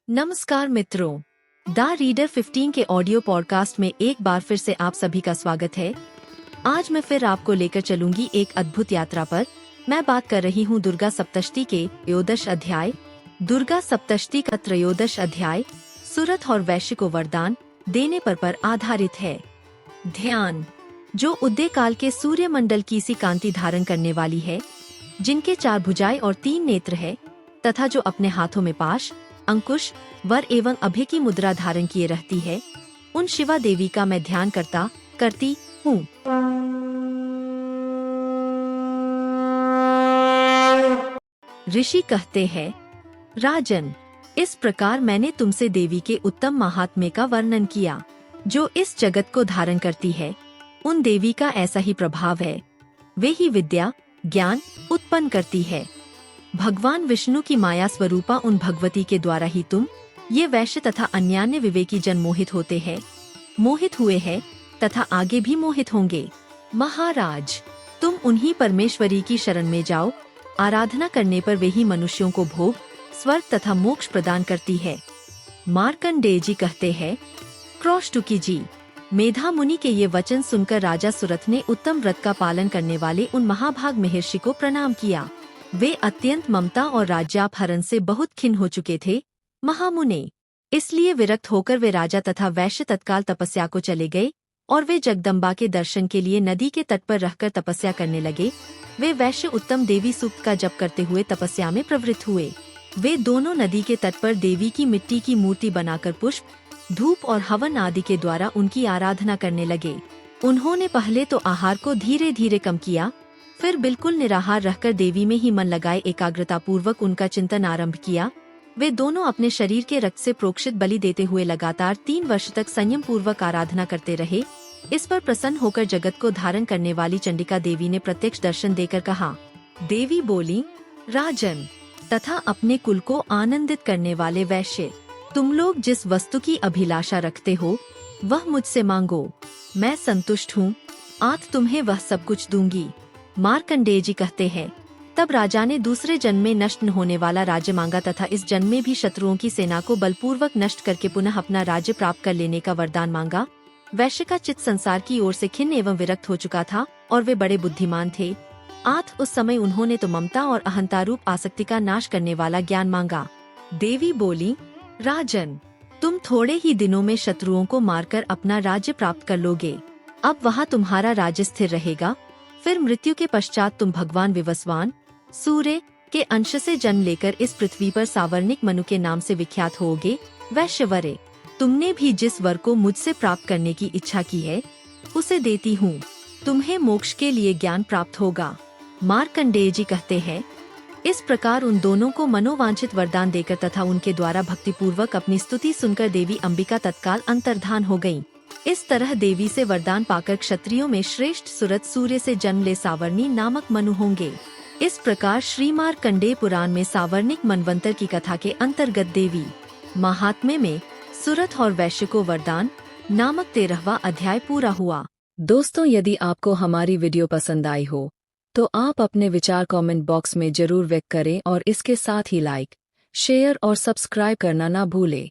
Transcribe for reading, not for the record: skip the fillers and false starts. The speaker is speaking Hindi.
नमस्कार मित्रों, द रीडर 15 के ऑडियो पॉडकास्ट में एक बार फिर से आप सभी का स्वागत है। आज मैं फिर आपको लेकर चलूंगी एक अद्भुत यात्रा पर। मैं बात कर रही हूँ दुर्गा सप्तशती के त्रयोदश अध्याय। दुर्गा सप्तशती का त्रयोदश अध्याय सूरत और वैश्य को वरदान देने पर आधारित है। ध्यान, जो उदय काल के सूर्य मंडल की सी कांति धारण करने वाली है, जिनके 4 भुजाएं और 3 नेत्र है, तथा जो अपने हाथों में पाश, अंकुश, वर एवं अभय की मुद्रा धारण किए रहती है, उन शिवा देवी का मैं ध्यान करती हूँ। ऋषि कहते हैं, राजन, इस प्रकार मैंने तुमसे देवी के उत्तम महात्म्य का वर्णन किया, जो इस जगत को धारण करती है। उन देवी का ऐसा ही प्रभाव है, वे ही विद्या ज्ञान उत्पन्न करती है। भगवान विष्णु की माया स्वरूपा उन भगवती के द्वारा ही तुम, ये वैश्य तथा अन्यान्य विवेकी जन मोहित होते हैं, मोहित हुए हैं तथा आगे भी मोहित होंगे। महाराज, तुम उन्हीं परमेश्वरी की शरण में जाओ। आराधना करने पर वे ही मनुष्यों को भोग, स्वर्ग तथा मोक्ष प्रदान करती है। मार्कंडेय जी कहते हैं, क्रौष्टुकी जी, मेधा मुनि के ये वचन सुनकर राजा सुरथ ने उत्तम व्रत का पालन करने वाले उन महाभाग महर्षि को प्रणाम किया। वे अत्यंत ममता और राज्यापहरण से बहुत खिन्न हो चुके थे, महामुने। इसलिए विरक्त होकर वे राजा तथा वैश्य तत्काल तपस्या को चले गए और वे जगदम्बा के दर्शन के लिए नदी के तट पर रहकर तपस्या करने लगे। वे वैश्य उत्तम देवी सूक्त का जप करते हुए तपस्या में प्रवृत्त हुए। वे दोनों नदी के तट पर देवी की मिट्टी की मूर्ति बनाकर पुष्प, धूप और हवन आदि के द्वारा उनकी आराधना करने लगे। उन्होंने पहले तो आहार को धीरे धीरे कम किया, फिर बिल्कुल निराहार रहकर देवी में ही मन लगाए एकाग्रता पूर्वक उनका चिंतन आरंभ किया। वे दोनों अपने शरीर के रक्त से प्रोक्षित बलि देते हुए लगातार 3 वर्ष तक संयम पूर्वक आराधना करते रहे। इस पर प्रसन्न होकर जगत को धारण करने वाली चंडिका देवी ने प्रत्यक्ष दर्शन देकर कहा। देवी बोली, राजन तथा अपने कुल को आनंदित करने वाले वैश्य, तुम लोग जिस वस्तु की अभिलाषा रखते हो वह मुझसे मांगो, मैं संतुष्ट हूँ। आज तुम्हें वह सब कुछ दूंगी। मार्कंडेय जी कहते हैं, तब राजा ने दूसरे जन्म में नष्ट न होने वाला राज्य मांगा तथा इस जन्म में भी शत्रुओं की सेना को बलपूर्वक नष्ट करके पुनः अपना राज्य प्राप्त कर लेने का वरदान मांगा। वैश्य का चित्त संसार की ओर से खिन्न एवं विरक्त हो चुका था और वे बड़े बुद्धिमान थे। आज उस समय उन्होंने तो ममता और अहंतारूप आसक्ति का नाश करने वाला ज्ञान मांगा। देवी बोली, राजन, तुम थोड़े ही दिनों में शत्रुओं को मारकर अपना राज्य प्राप्त कर लोगे। अब वहाँ तुम्हारा राज्य स्थिर रहेगा। फिर मृत्यु के पश्चात तुम भगवान विवस्वान सूर्य के अंश से जन्म लेकर इस पृथ्वी पर सावर्णिक मनु के नाम से विख्यात होगे। वैश्यवरे, तुमने भी जिस वर को मुझसे प्राप्त करने की इच्छा की है उसे देती हूँ। तुम्हें मोक्ष के लिए ज्ञान प्राप्त होगा। मार्कंडेय जी कहते हैं, इस प्रकार उन दोनों को मनोवांछित वरदान देकर तथा उनके द्वारा भक्तिपूर्वक अपनी स्तुति सुनकर देवी अंबिका तत्काल अंतर्धान हो गयीं। इस तरह देवी से वरदान पाकर क्षत्रियों में श्रेष्ठ सुरत सूर्य से जन्म ले सावर्णी नामक मनु होंगे। इस प्रकार श्री मार्कंडेय पुराण में सावर्णिक मनवंतर की कथा के अंतर्गत देवी महात्म्य में सुरत और वैश्य को वरदान नामक 13वां अध्याय पूरा हुआ। दोस्तों, यदि आपको हमारी वीडियो पसंद आई हो तो आप अपने विचार कमेंट बॉक्स में जरूर व्यक्त करें और इसके साथ ही लाइक, शेयर और सब्सक्राइब करना ना भूलें।